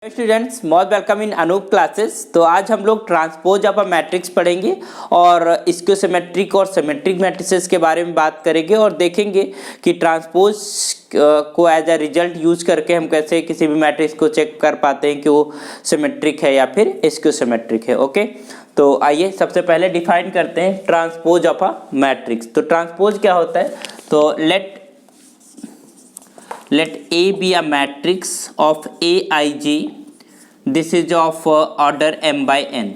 Students most welcome in Anoop classes. तो आज हम लोग ट्रांसपोज ऑफ अ मैट्रिक्स पढ़ेंगे और इसके सिमेट्रिक और सिमेट्रिक मैट्रिसेस के बारे में बात करेंगे और देखेंगे कि ट्रांसपोज को एज अ रिजल्ट यूज करके हम कैसे किसी भी मैट्रिक्स को चेक कर पाते हैं कि वो सिमेट्रिक है या फिर इसको सिमेट्रिक है। ओके, तो आइए सबसे पहले डिफाइन करते हैं ट्रांसपोज ऑफ अ मैट्रिक्स। तो ट्रांसपोज क्या होता है? तो let A be a matrix of aij, this is of order m by n।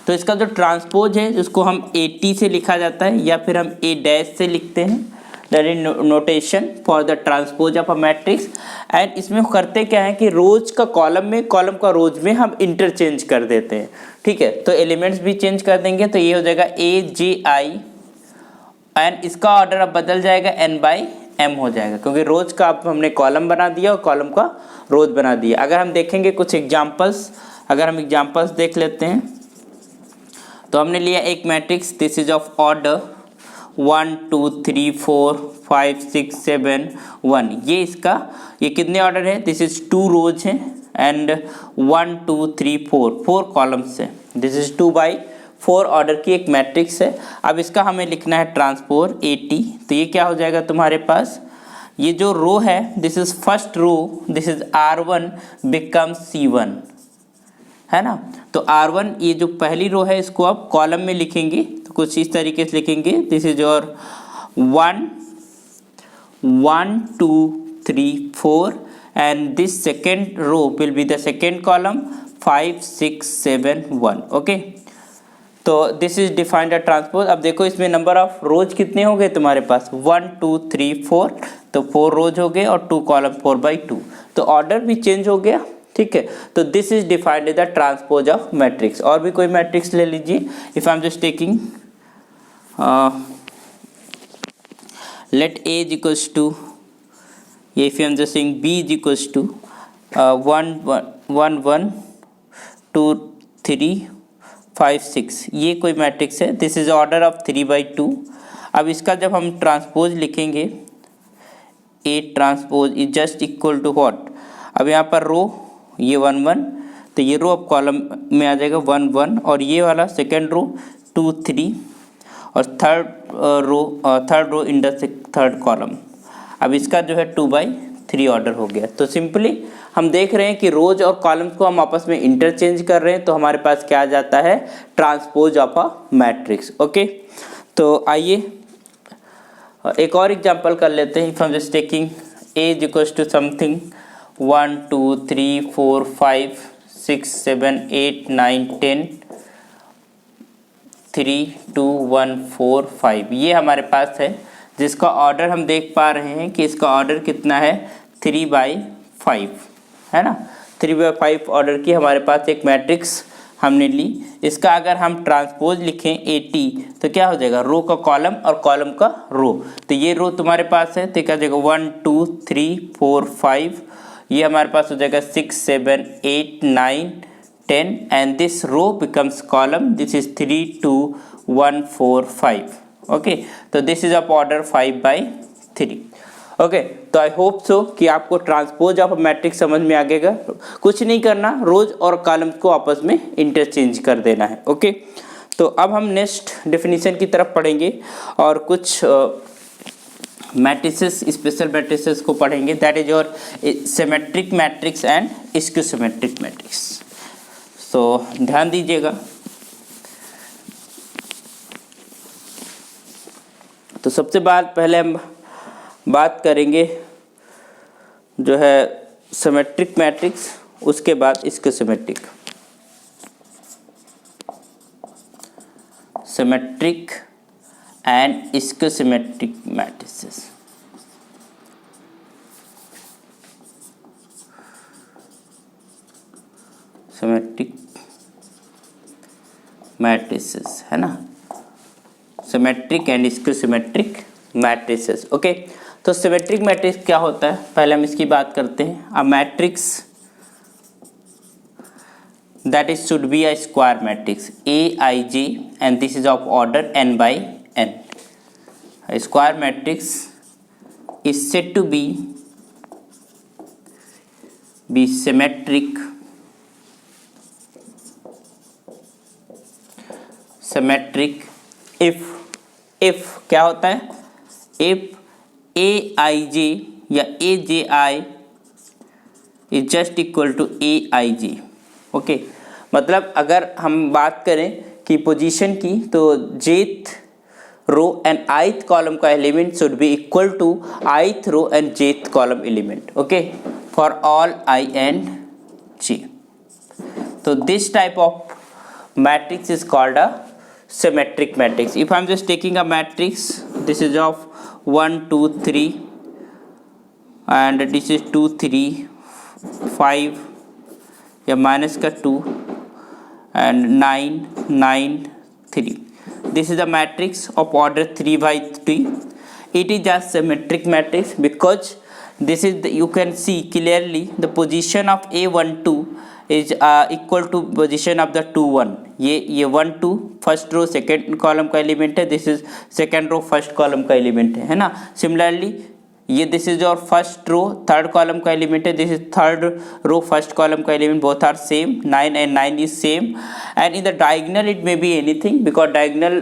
तो इसका जो ट्रांसपोज है उसको हम AT से लिखा जाता है या फिर हम A डैश से लिखते हैं। That is notation for the transpose of a matrix. And इसमें करते क्या है कि रोज का कॉलम में, कॉलम का रोज में हम इंटरचेंज कर देते हैं। ठीक है, तो एलिमेंट्स भी चेंज कर देंगे तो ये हो जाएगा AJI एंड इसका ऑर्डर अब बदल जाएगा n बाई m हो जाएगा, क्योंकि रोज का अब हमने कॉलम बना दिया और कॉलम का रोज बना दिया। अगर हम देखेंगे कुछ एग्जांपल्स, अगर हम एग्जांपल्स देख लेते हैं तो हमने लिया एक matrix, this is of order 1 2 3 4 5 6 7 1। ये इसका ये कितने ऑर्डर है? दिस इज 2 रोज है एंड 1 2 3 4 कॉलम्स है। दिस इज 2 बाई 4 ऑर्डर की एक मैट्रिक्स है। अब इसका हमें लिखना है ट्रांसपोज AT। तो ये क्या हो जाएगा तुम्हारे पास? ये जो रो है this is first row, this is R1 become C1 है ना। तो R1 ये जो पहली रो है इसको आप कॉलम में लिखेंगे तो कुछ इस तरीके से लिखेंगे, this is your 1 1 2 3 4 and this second row will be the second column 5 6 7 1। Okay, तो this is defined a transpose. अब देखो इसमें नंबर ऑफ रोज कितने हो गए तुम्हारे पास? 1 2 3 4, तो 4 रोज हो गए और 2 कॉलम 4/2, तो ऑर्डर भी चेंज हो गया। ठीक है, तो this is defined the transpose of matrix. और भी कोई मैट्रिक्स ले लीजिए। If I am just taking let A is equals to, if I am just saying B is equals to 1 1 1 2 3 5 6, ये कोई मैट्रिक्स है। This is order of 3/2। अब इसका जब हम ट्रांसपोज लिखेंगे A transpose is just equal to what? अब यहाँ पर रो ये 1 1, तो ये रो अब कॉलम में आ जाएगा 1 1 और ये वाला सेकेंड रो 2 3 और third row in the third column. अब इसका जो है 2/3 ऑर्डर हो गया। तो सिंपली हम देख रहे हैं कि रोज और कॉलम्स को हम आपस में इंटरचेंज कर रहे हैं, तो हमारे पास क्या आ जाता है? Transpose of a matrix. Okay, तो आइए एक और एग्जांपल कर लेते हैं। If I am just taking A is equals to something 1 2 3 4 5 6 7 8 9 10 3 2 1 4 5, ये हमारे पास है जिसका ऑर्डर हम देख पा रहे हैं कि इसका ऑर्डर कितना है? 3/5 है ना। 3/5 ऑर्डर की हमारे पास एक मैट्रिक्स हमने ली। इसका अगर हम ट्रांसपोज लिखें AT तो क्या हो जाएगा? रो का कॉलम और कॉलम का रो। तो ये रो तुम्हारे पास है तो क्या हो जाएगा? 1 2 3 4 5, ये हमारे पास हो जाएगा 6 7 8 9 10 and this row becomes column, this is 3 2 1 4 5। Okay, तो this is of order 5/3। Okay, तो आई होप सो कि आपको ट्रांसपोज ऑफ मैट्रिक्स समझ में आ गएगा। कुछ नहीं करना, रोज और कॉलम को आपस में इंटरचेंज कर देना है। ओके, तो अब हम नेक्स्ट डेफिनेशन की तरफ पढ़ेंगे और कुछ मैट्रिसेस, स्पेशल मैट्रिसेस को पढ़ेंगे। That is your symmetric matrix and skew-symmetric matrix. So ध्यान दीजिएगा। तो सबसे पहले हम बात करेंगे जो है सिमेट्रिक मैट्रिक्स, उसके बाद skew symmetric. Symmetric and skew symmetric matrices. Symmetric matrices है ना, symmetric and skew symmetric matrices. Okay, तो सिमेट्रिक मैट्रिक्स क्या होता है पहले हम इसकी बात करते हैं। A matrix that is should be a square matrix AIJ and this is of order n/n। Square matrix is said to be symmetric symmetric if क्या होता है, इफ ए आई जे या A J I is just equal to A I ji. Okay, मतलब अगर हम बात करें कि पोजीशन की, तो jth row and ith column का element should be equal to ith row and jth column element. Okay, for all I and J. तो this type of matrix is called a symmetric matrix. If I'm just taking a matrix, this is of 1 2 3 and this is 2 3 5 या minus का 2 and 9 9 3. This is a matrix of order 3 by 3. It is a symmetric matrix because this is the, you can see clearly the position of A12 is equal to position of the 2 1. ये 1 2 first row second column का element है, this is second row first column का element है ना। Similarly ये this is और first row third column का element है, this is third row first column का element, both are same, 9 and 9 is same and in the diagonal it may be anything because diagonal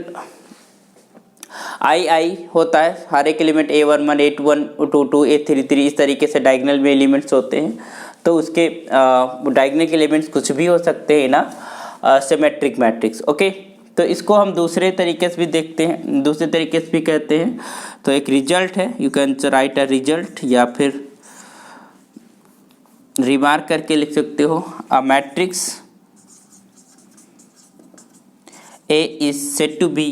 आई होता है, हर एक element A11 A21 A22 A33 इस तरीके से diagonal में एलिमेंट्स होते हैं, तो उसके डायगोनल के एलिमेंट्स कुछ भी हो सकते हैं ना सिमेट्रिक मैट्रिक्स। ओके, तो इसको हम दूसरे तरीके से भी देखते हैं, दूसरे तरीके से भी कहते हैं। तो एक रिजल्ट है, you can write a result या फिर रिमार्क करके लिख सकते हो, a matrix A is said to be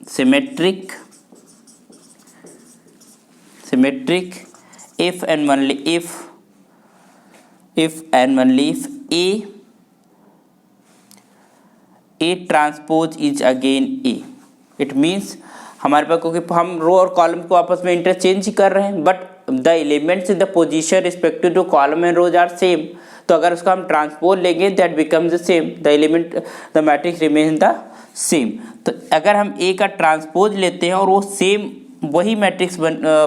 symmetric if and only if A transpose is again A. It means हमारे पास, क्योंकि हम रो और कॉलम को आपस में इंटरचेंज कर रहे हैं, but the elements in the position respective to column and rows are same, तो अगर उसका हम ट्रांसपोज लेंगे that becomes the same, the element the matrix remains the same. तो अगर हम ए का ट्रांसपोज लेते हैं और वो सेम वही मैट्रिक्स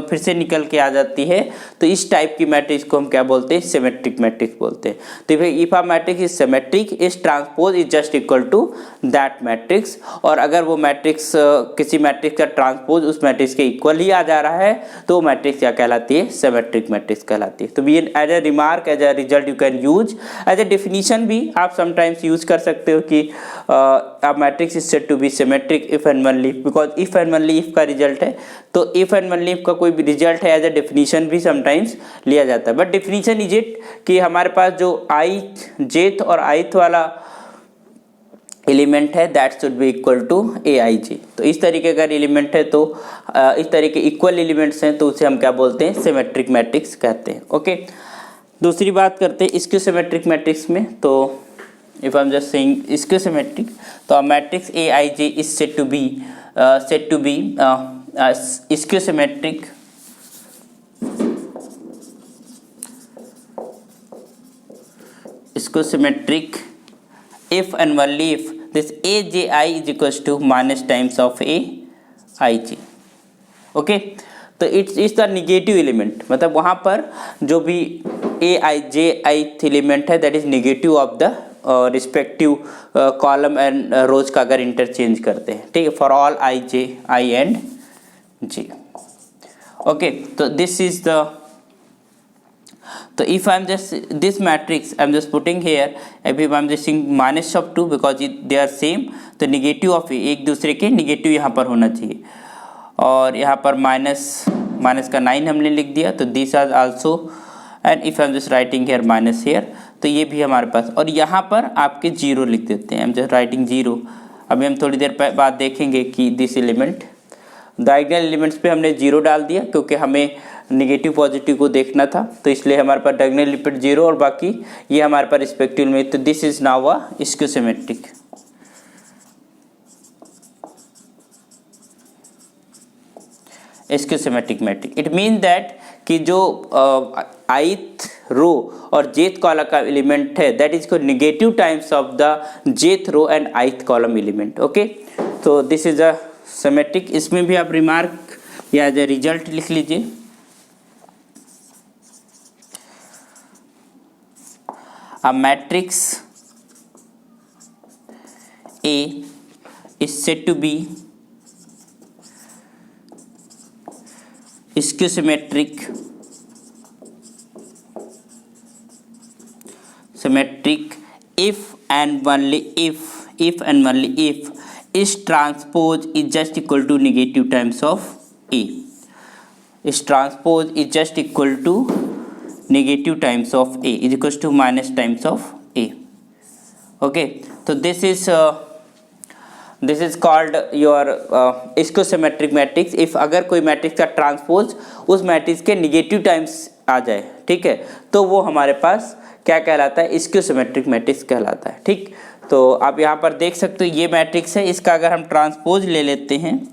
फिर से निकल के आ जाती है, तो इस टाइप की मैट्रिक्स को हम क्या बोलते हैं, सिमेट्रिक मैट्रिक्स बोलते हैं। तो फिर if a matrix is symmetric its transpose is just equal to that matrix, और अगर वो मैट्रिक्स किसी मैट्रिक्स का ट्रांसपोज उस मैट्रिक्स के इक्वल ही आ जा रहा है तो वो मैट्रिक्स क्या कहलाती है, सिमेट्रिक मैट्रिक्स कहलाती है। तो ये as a remark, as a result you can use, as a definition भी आप समटाइम्स यूज कर सकते हो कि a matrix is said to be symmetric if and only, because if and only if का रिजल्ट है, तो इफ एंड ओनली इफ का कोई भी रिजल्ट है एज ए डेफिनेशन भी समटाइम्स लिया जाता है। बट डेफिनेशन इज इट कि हमारे पास जो आई जेथ और आइथ वाला एलिमेंट है that should be equal to A I J. तो इस तरीके का एलिमेंट है, तो इस तरीके इक्वल एलिमेंट्स हैं, तो उसे हम क्या बोलते हैं, सिमेट्रिक मैट्रिक्स कहते हैं। ओके, दूसरी बात करते हैं इसके सिमेट्रिक मैट्रिक्स में। तो if I am just saying इसके सिमेट्रिक, तो matrix A I J is said to be इसके symmetric if and only if this AJI is equals to minus times of AIJ. Okay, तो it's the negative element, मतलब वहाँ पर जो भी AIJ element है that is negative of the respective column and rows का अगर इंटरचेंज करते हैं, ठीक है, for all I and J. Okay, तो this is the, so if I am just this matrix I am just putting here, if I am just saying minus of 2 because they are same, तो negative of एक दूसरे के negative यहाँ पर होना चाहिए, और यहाँ पर माइनस का 9 हमने लिख दिया, तो this are also, and if I am just writing here minus here, तो ये भी हमारे पास, और यहाँ पर आपके 0 लिख देते हैं, आई एम जस्ट राइटिंग 0। अभी हम थोड़ी देर बाद देखेंगे कि दिस एलिमेंट डायगोनल एलिमेंट्स पे हमने 0 डाल दिया क्योंकि हमें निगेटिव पॉजिटिव को देखना था, तो इसलिए हमारे पास डायगोनल एलिमेंट 0 और बाकी ये हमारे पास रिस्पेक्टिव में, तो this is now a skew-symmetric. Skew-symmetric matrix it mean that कि जो आइथ रो और जेथ कॉलम का एलिमेंट है that is negative times of the jth row and ith column element. Okay, तो दिस इज अ सिमेट्रिक। इसमें भी आप रिमार्क या एज ए रिजल्ट लिख लीजिए, a matrix A is said to be symmetric if and only if its transpose is just equal to negative times of A. Its transpose is just equal to negative times of A is equals to minus times of A. Okay, so this is called your skew-symmetric matrix if अगर कोई matrix का transpose उस matrix के negative times आ जाए, ठीक है, तो वो हमारे पास क्या कहलाता है, स्क्यूसिमेट्रिक मैट्रिक्स कहलाता है। ठीक, तो आप यहाँ पर देख सकते हो ये मैट्रिक्स है, इसका अगर हम ट्रांसपोज ले लेते हैं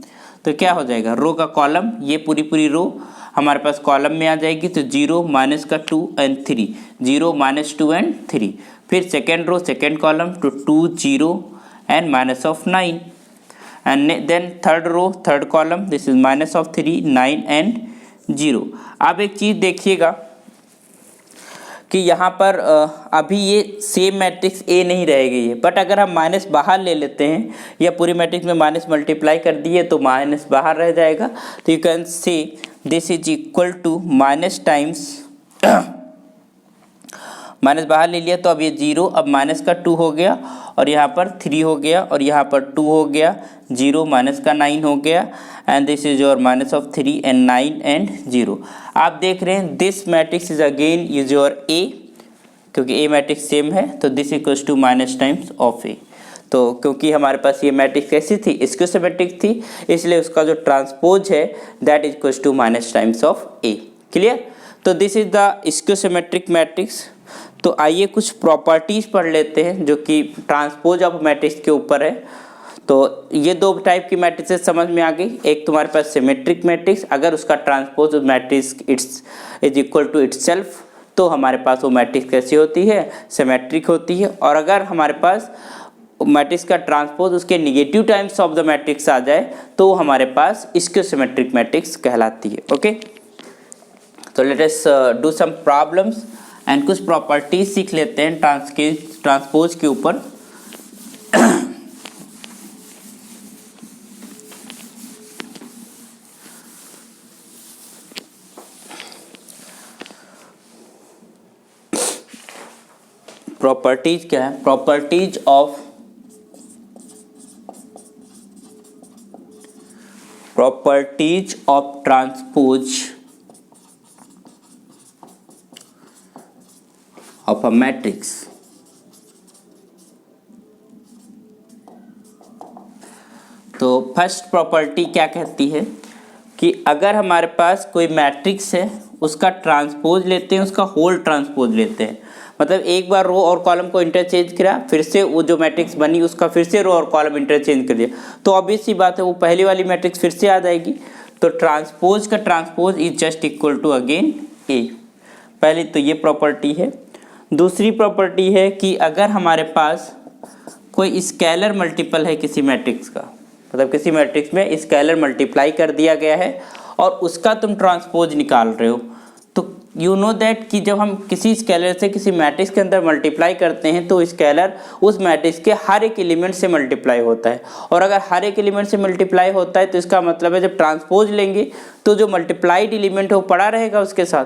तो क्या हो जाएगा, रो का कॉलम, ये पूरी रो हमारे पास कॉलम में आ जाएगी, तो 0 माइनस का 2 एंड 3, 0 माइनस 2 एंड 3, फिर सेकेंड रो सेकेंड कॉलम तो 2 0 and minus of 9, and then third row third column this is minus of 3 9 and 0। अब एक चीज़ देखिएगा कि यहाँ पर अभी ये सेम मैट्रिक्स A नहीं रहेगी ये, बट अगर हम माइनस बाहर ले लेते हैं या पूरी मैट्रिक्स में माइनस मल्टीप्लाई कर दिए तो माइनस बाहर रह जाएगा, तो you can say this is equal to minus times minus बाहर ले लिया तो अब ये 0, अब माइनस का 2 हो गया और यहाँ पर 3 हो गया और यहाँ पर 2 हो गया, 0 माइनस का 9 हो गया and this is your minus of 3 and 9 and 0। आप देख रहे हैं this matrix is again is your A, क्योंकि A मैट्रिक्स सेम है तो this equals to minus times of A। तो क्योंकि हमारे पास ये मैट्रिक्स कैसी थी, स्क्यूसिमेट्रिक थी, इसलिए उसका जो ट्रांसपोज है that equals to minus times of A। Clear? तो this is the skew symmetric matrix. तो आइए कुछ प्रॉपर्टीज़ पढ़ लेते हैं जो कि ट्रांसपोज ऑफ मैट्रिक्स के ऊपर है। तो ये दो टाइप की मैट्रिक्स समझ में आ गई, एक तुम्हारे पास सिमेट्रिक मैट्रिक्स, अगर उसका transpose matrix it's is equal to itself तो हमारे पास वो मैट्रिक्स कैसी होती है, सिमेट्रिक होती है, और अगर हमारे पास मैट्रिक्स का ट्रांसपोज उसके negative times of the matrix आ जाए तो हमारे पास स्क्यूसिमेट्रिक मैट्रिक्स कहलाती है। ओके, तो let us do some problems and कुछ प्रॉपर्टीज सीख लेते हैं ट्रांसपोज के ऊपर। प्रॉपर्टीज क्या है, properties of transpose of a matrix. तो फर्स्ट प्रॉपर्टी क्या कहती है कि अगर हमारे पास कोई मैट्रिक्स है उसका ट्रांसपोज लेते हैं, उसका होल ट्रांसपोज लेते हैं, मतलब एक बार रो और कॉलम को इंटरचेंज किया, फिर से वो जो मैट्रिक्स बनी उसका फिर से रो और कॉलम इंटरचेंज कर दिया, तो ऑब्वियस सी बात है वो पहली वाली मैट्रिक्स फिर से आ जाएगी। तो ट्रांसपोज का transpose is just equal to again A। पहली तो ये प्रॉपर्टी है। दूसरी प्रॉपर्टी है कि अगर हमारे पास कोई स्केलर मल्टीपल है किसी मैट्रिक्स का, मतलब किसी मैट्रिक्स में स्केलर मल्टीप्लाई कर दिया गया है और उसका तुम ट्रांसपोज निकाल रहे हो, तो यू नो दैट कि जब हम किसी स्केलर से किसी मैट्रिक्स के अंदर मल्टीप्लाई करते हैं तो स्केलर उस मैट्रिक्स के हर एक एलिमेंट से मल्टीप्लाई होता है, और अगर हर एक एलिमेंट से मल्टीप्लाई होता है तो इसका मतलब है जब ट्रांसपोज लेंगे तो जो मल्टीप्लाइड एलिमेंट है वो पड़ा रहेगा, उसके साथ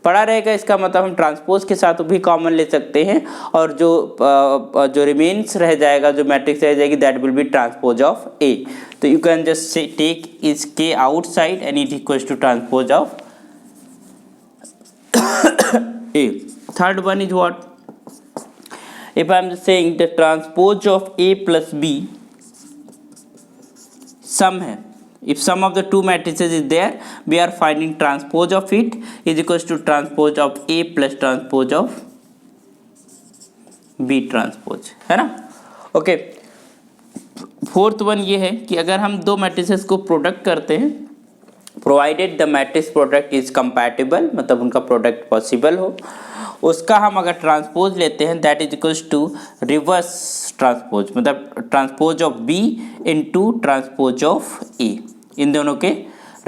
पड़ा रहेगा, इसका मतलब हम ट्रांसपोज के साथ भी कॉमन ले सकते हैं, और जो रिमेन्स रह जाएगा, जो मैट्रिक्स रह जाएगी that will be transpose of A। तो you can just take is K outside and it equals to transpose of A। Third one is what? If I am saying the transpose of A plus B sum है, if sum of the two matrices is there, we are finding transpose of it is equals to transpose of A plus transpose of B transpose, है ना? Okay, fourth one ये है कि अगर हम दो matrices को प्रोडक्ट करते हैं, provided the matrix product is compatible, मतलब उनका प्रोडक्ट पॉसिबल हो, उसका हम अगर ट्रांसपोज लेते हैं that is equals to reverse transpose, मतलब transpose of B into transpose of A, इन दोनों के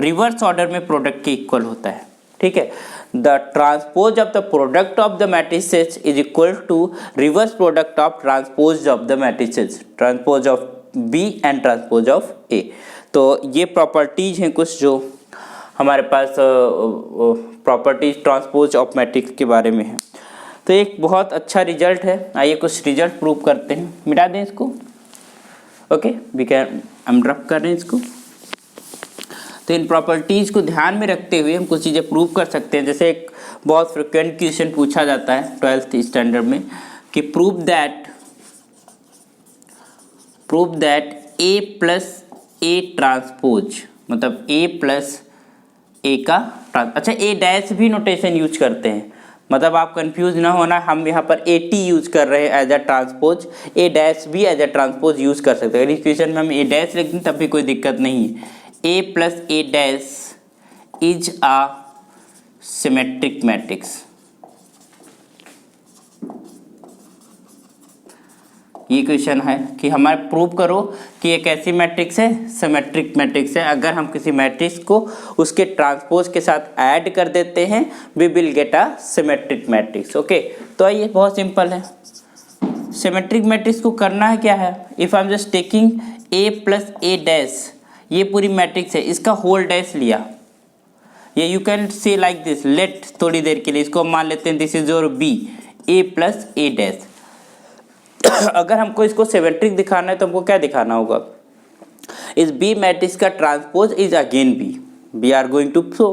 रिवर्स ऑर्डर में प्रोडक्ट के इक्वल होता है। ठीक है, the transpose of the product of the matrices is equal to reverse product of transpose of the matrices, transpose of B and transpose of A. तो ये प्रॉपर्टीज हैं कुछ जो हमारे पास प्रॉपर्टीज ट्रांसपोज ऑफ मैट्रिक्स के बारे में है। तो एक बहुत अच्छा रिजल्ट है, आइए कुछ रिजल्ट प्रूव करते हैं। मिटा दें इसको, ओके वी कैन, हम ड्रॉप कर रहे हैं इसको। तो इन प्रॉपर्टीज़ को ध्यान में रखते हुए हम कुछ चीज़ें प्रूव कर सकते हैं। जैसे एक बहुत फ्रिक्वेंट क्वेश्चन पूछा जाता है 12th स्टैंडर्ड में कि prove that A plus A transpose, मतलब ए प्लस ए का अच्छा ए डैश भी नोटेशन यूज करते हैं, मतलब आप कंफ्यूज ना होना, हम यहाँ पर ए टी यूज कर रहे हैं as a transpose, A dash भी एज अ ट्रांसपोज यूज कर सकते हैं। अगर इस क्वेश्चन में हम ए डैश लिख दें तब भी कोई दिक्कत नहीं है। A plus A dash is a symmetric matrix, ये क्वेश्चन है कि हमारे प्रूव करो कि एक ऐसी मैट्रिक्स है, सिमेट्रिक मैट्रिक्स है। अगर हम किसी मैट्रिक्स को उसके ट्रांसपोज के साथ ऐड कर देते हैं we will get a symmetric matrix. Okay, तो ये बहुत सिंपल है। सिमेट्रिक मैट्रिक्स को करना है क्या है, if I am just taking A plus A dash, ये पूरी मैट्रिक्स है, इसका होल डैश लिया, ये you can say like this, let थोड़ी देर के लिए इसको मान लेते हैं this is your B, A plus A dash. अगर हमको इसको सिमेट्रिक दिखाना है तो हमको क्या दिखाना होगा, इस बी मैट्रिक्स का transpose is again B, we are going to show.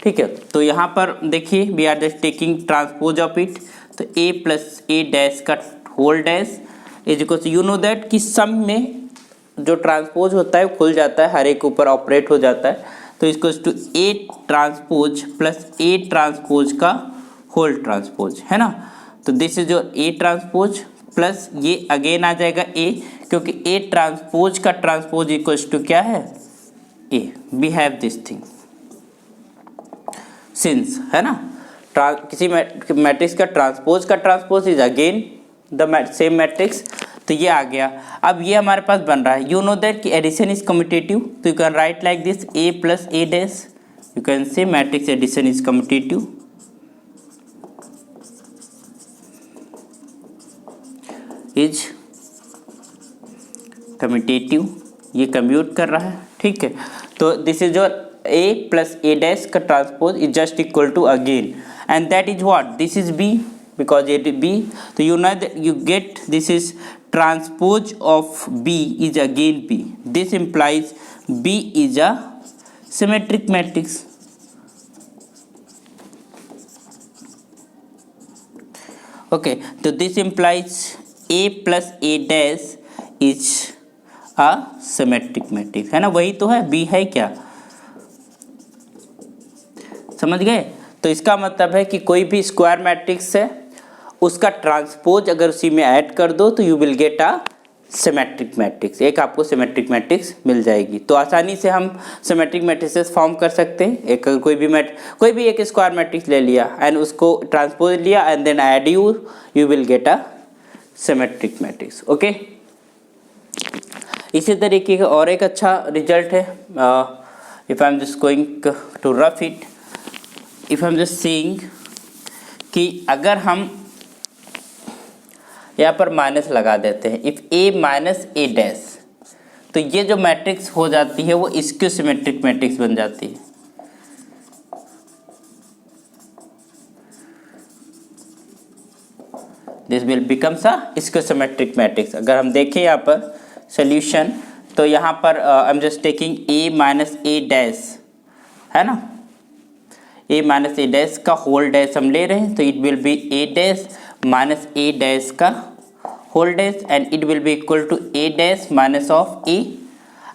ठीक है, तो यहाँ पर देखिए we are just taking transpose of it, तो ए प्लस ए डैश का whole dash is equal to, you know that कि सम में जो ट्रांसपोज होता है वो खुल जाता है, हर एक ऊपर ऑपरेट हो जाता है, तो इसको two A transpose plus A transpose का होल ट्रांसपोज है ना। तो this is your A transpose plus ये अगेन आ जाएगा ए, क्योंकि ए ट्रांसपोज का ट्रांसपोज इक्वल्स टू क्या है A, we have this thing since, है ना। किसी मैट्रिक्स का transpose is again the same matrix, तो ये आ गया। अब ये हमारे पास बन रहा है, यू नो दैट कि एडिशन इज कम्यूटेटिव, तो you can write like this A plus A dash, you can say matrix addition is commutative, is commutative, ये कम्यूट कर रहा है। ठीक है, तो this is your A plus A dash का transpose is just equal to again, and that is what, this is B, because it B, तो you know you get this is transpose of B is again B, this implies B is a symmetric matrix. Okay, तो this implies A plus A dash is a symmetric matrix, है ना, वही तो है, B है क्या, समझ गए। तो इसका मतलब है कि कोई भी स्क्वायर मैट्रिक्स है उसका ट्रांसपोज अगर उसी में ऐड कर दो तो you will get a symmetric matrix, एक आपको सिमेट्रिक मैट्रिक्स मिल जाएगी। तो आसानी से हम सिमेट्रिक मैट्रिसेस फॉर्म कर सकते हैं। एक कोई भी एक स्क्वायर मैट्रिक्स ले लिया एंड उसको ट्रांसपोज लिया and then add you will get a symmetric matrix. Okay, इसी तरीके का और एक अच्छा रिजल्ट है, if I am just going to rough it, if I am just saying कि अगर हम यहाँ पर माइनस लगा देते हैं, if A minus A dash, तो ये जो मैट्रिक्स हो जाती है वो स्क्यू सिमेट्रिक मैट्रिक्स बन जाती है। This will becomes a skew symmetric matrix. अगर हम देखें यहाँ पर सोल्यूशन, तो यहाँ पर I am just taking A minus A dash, है ना, ए माइनस ए डैश का होल डैश हम ले रहे हैं, तो it will be A dash minus A dash का whole dash and it will be equal to A dash minus of A.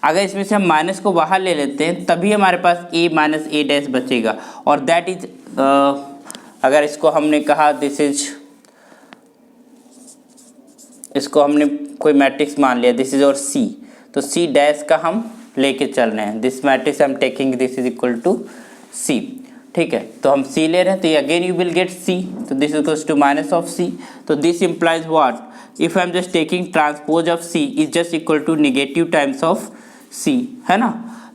अगर इसमें से हम माइनस को बाहर ले लेते हैं तभी हमारे पास ए माइनस ए डैश बचेगा, और दैट इज अगर इसको हमने कहा दिस इज, इसको हमने कोई मैट्रिक्स मान लिया दिस इज और सी, तो सी डैश का हम लेके चल रहे हैं, this matrix I am taking this is equal to C. ठीक है, तो हम सी ले रहे हैं, तो again you will get C, तो this equals to minus of C, तो this implies what, if I am just taking transpose of C is just equal to negative times of C, है ना।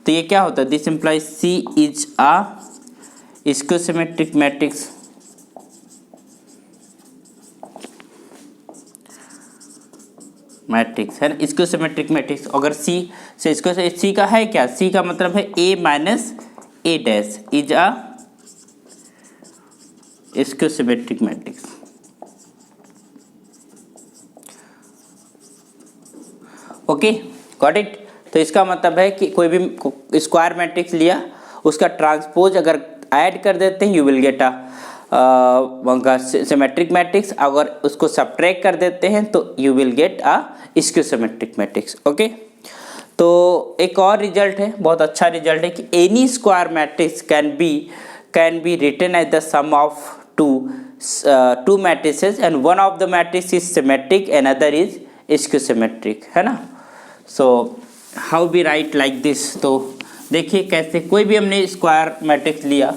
तो ये क्या होता है, this implies C is a स्क्यूसिमेट्रिक matrix है ना, स्क्यूसिमेट्रिक मैट्रिक्स। अगर सी से इसको सी का है क्या, सी का मतलब है A minus A dash is a स्क्यूसिमेट्रिक matrix. Okay, got it. तो इसका मतलब है कि कोई भी स्क्वायर मैट्रिक्स लिया, उसका ट्रांसपोज अगर ऐड कर देते हैं you will get a symmetric matrix, अगर उसको सब्ट्रैक्ट कर देते हैं तो you will get a स्क्यूसिमेट्रिक matrix. Okay, तो एक और रिजल्ट है, बहुत अच्छा रिजल्ट है कि any square matrix can be written as the sum of two matrices and one of the matrix is symmetric and other is skew-symmetric, है ना। So how we write like this. तो देखिए कैसे, कोई भी हमने स्क्वायर मैट्रिक्स लिया,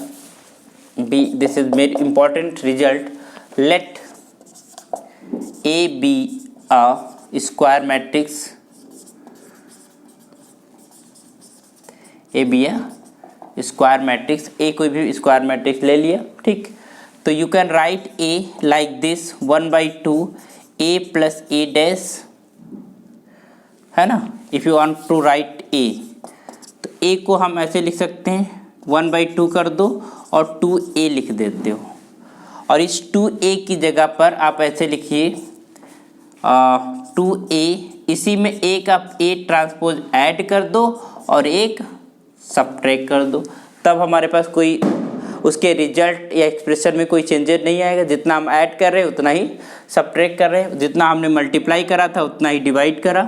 be this is very important result, let A be a square matrix, A be a square matrix, A कोई भी स्क्वायर मैट्रिक्स ले लिया, ठीक। तो you can write A like this 1/2 A plus A dash, है ना। If you want to write A, तो A को हम ऐसे लिख सकते हैं 1/2 कर दो और 2a लिख देते हो, और इस 2a की जगह पर आप ऐसे लिखिए 2a, इसी में एक आप a ट्रांसपोज ऐड कर दो और एक सब्ट्रैक्ट कर दो, तब हमारे पास कोई उसके रिजल्ट या एक्सप्रेशन में कोई चेंजेस नहीं आएगा। जितना हम ऐड कर रहे हैं उतना ही सब्ट्रैक्ट कर रहे हैं, जितना हमने मल्टीप्लाई करा था उतना ही डिवाइड करा।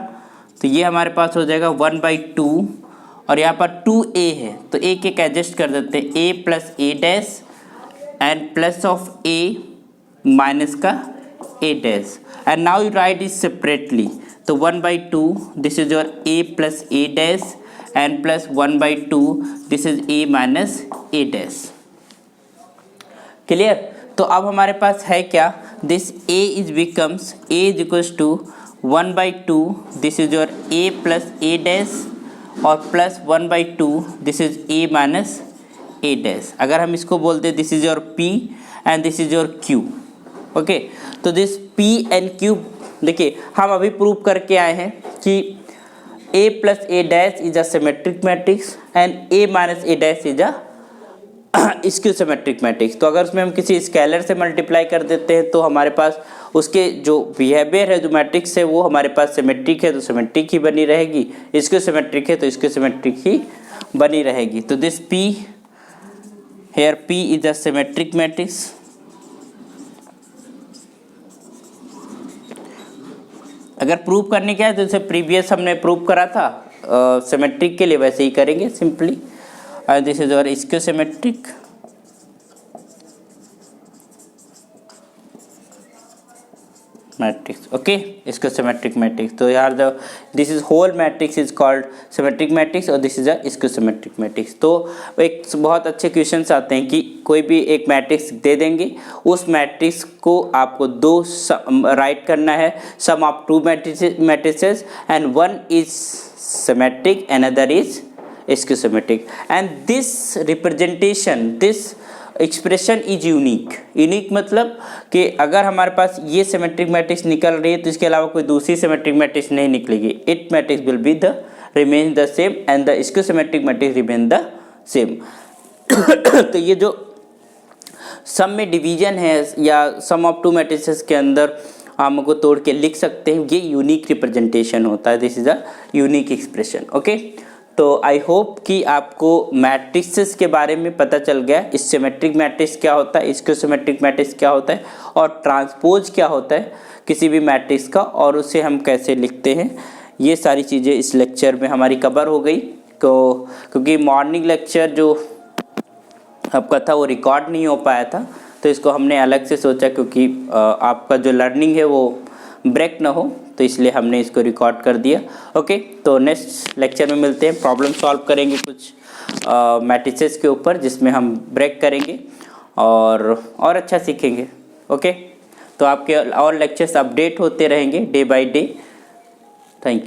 तो ये हमारे पास हो जाएगा 1/2 और यहाँ पर 2a है तो एक एक एडजस्ट कर देते हैं, a plus A dash and plus of a minus का a dash, and now you write it separately. तो 1/2 this is your a plus A dash and plus 1/2 this is a minus A dash. Clear. तो अब हमारे पास है क्या, this a is becomes a is equals to 1/2 this is your a plus A dash और plus 1/2 this is a minus A dash. अगर हम इसको बोलते this is your p and this is your q। Okay, तो this p and q, देखिए हम अभी prove करके आए हैं कि a plus A dash is a symmetric matrix and a minus A dash is a स्क्यूसिमेट्रिक matrix. तो अगर उसमें हम किसी स्केलर से मल्टीप्लाई कर देते हैं तो हमारे पास उसके जो बिहेवियर है, जो मैट्रिक्स है, वो हमारे पास सिमेट्रिक है तो सिमेट्रिक ही बनी रहेगी, स्क्यूसिमेट्रिक है तो स्क्यूसिमेट्रिक ही बनी रहेगी। तो this p here p is a symmetric matrix. अगर प्रूव करने क्या है तो जैसे प्रीवियस हमने प्रूव करा था सिमेट्रिक के लिए, वैसे ही करेंगे simply. and this is our schizometric matrix. Okay, schizometric matrix. So here the this is whole matrix is called symmetric matrix और this is a schizometric matrix. तो एक बहुत अच्छे क्वेश्चंस आते हैं कि कोई भी एक मैट्रिक्स दे देंगे, उस मैट्रिक्स को आपको दो राइट करना है, sum of two matrices and one is symmetric and other is schizometric, and this representation, this expression is unique. Unique मतलब कि अगर हमारे पास ये सिमेट्रिक मैट्रिक्स निकल रही है तो इसके अलावा कोई दूसरी सिमेट्रिक मैट्रिक्स नहीं निकलेगी। It matrix will be the remain the same and the skew symmetric matrix remain the same. तो ये जो सम में डिवीजन है या सम ऑफ टू मैट्रिसेस के अंदर हम को तोड़ के लिख सकते हैं, ये यूनिक रिप्रेजेंटेशन होता है। This is a unique expression. Okay, तो आई होप कि आपको मैट्रिक्सेस के बारे में पता चल गया, इस सिमेट्रिक मैट्रिक्स क्या होता है, स्क्यूसिमेट्रिक मैट्रिक्स क्या होता है और ट्रांसपोज क्या होता है किसी भी मैट्रिक्स का, और उसे हम कैसे लिखते हैं। ये सारी चीज़ें इस लेक्चर में हमारी कवर हो गई। तो क्योंकि मॉर्निंग लेक्चर जो आपका था वो रिकॉर्ड नहीं हो पाया था, तो इसको हमने अलग से सोचा क्योंकि आपका जो लर्निंग है वो ब्रेक ना हो, तो इसलिए हमने इसको रिकॉर्ड कर दिया। ओके, तो नेक्स्ट लेक्चर में मिलते हैं, प्रॉब्लम सॉल्व करेंगे कुछ मैट्रिसेस के ऊपर जिसमें हम ब्रेक करेंगे और अच्छा सीखेंगे। ओके, तो आपके और लेक्चर्स अपडेट होते रहेंगे day by day. Thank you.